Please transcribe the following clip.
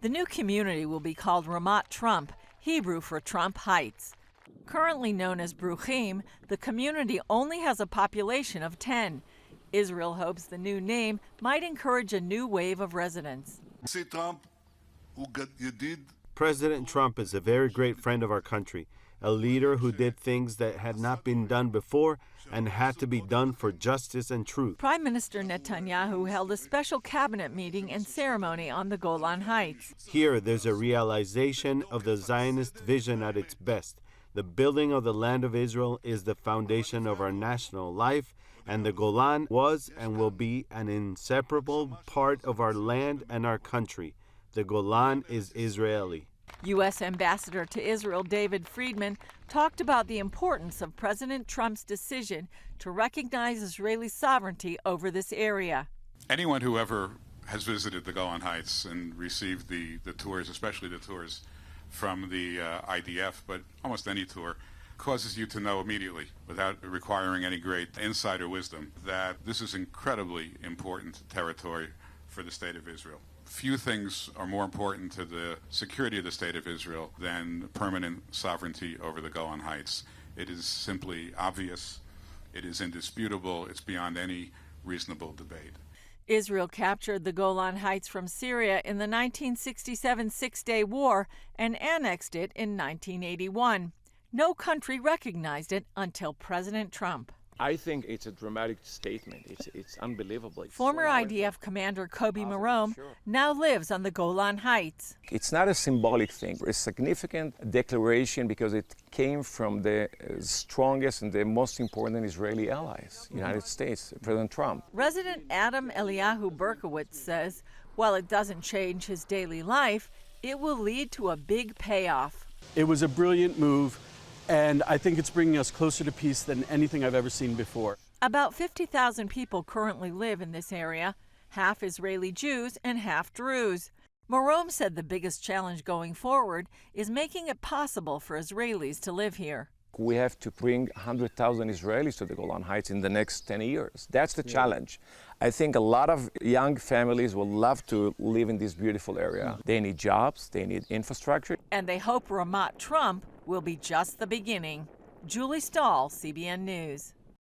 The new community will be called Ramat Trump, Hebrew for Trump Heights. Currently known as Bruchim, the community only has a population of 10. Israel hopes the new name might encourage a new wave of residents. President Trump is a very great friend of our country, a leader who did things that had not been done before and had to be done for justice and truth. Prime Minister Netanyahu held a special cabinet meeting and ceremony on the Golan Heights. Here, there's a realization of the Zionist vision at its best. The building of the land of Israel is the foundation of our national life, and the Golan was and will be an inseparable part of our land and our country. The Golan is Israeli. U.S. Ambassador to Israel David Friedman talked about the importance of President Trump's decision to recognize Israeli sovereignty over this area. Anyone who ever has visited the Golan Heights and received the tours, especially the tours from the IDF, but almost any tour, causes you to know immediately, without requiring any great insider wisdom, that this is incredibly important territory for the State of Israel. Few things are more important to the security of the State of Israel than permanent sovereignty over the Golan Heights. It is simply obvious, it is indisputable, it's beyond any reasonable debate. Israel captured the Golan Heights from Syria in the 1967 Six-Day War and annexed it in 1981. No country recognized it until President Trump. I think it's a dramatic statement. It's unbelievable. Former IDF commander Kobe Marom now lives on the Golan Heights. It's not a symbolic thing. It's a significant declaration because it came from the strongest and the most important Israeli allies, United States, President Trump. Resident Adam Eliyahu Berkowitz says while it doesn't change his daily life, it will lead to a big payoff. It was a brilliant move. And I think it's bringing us closer to peace than anything I've ever seen before. About 50,000 people currently live in this area, half Israeli Jews and half Druze. Marom said the biggest challenge going forward is making it possible for Israelis to live here. We have to bring 100,000 Israelis to the Golan Heights in the next 10 years. That's the challenge. I think a lot of young families will love to live in this beautiful area. They need jobs, they need infrastructure. And they hope Ramat Trump will be just the beginning. Julie Stahl, CBN News.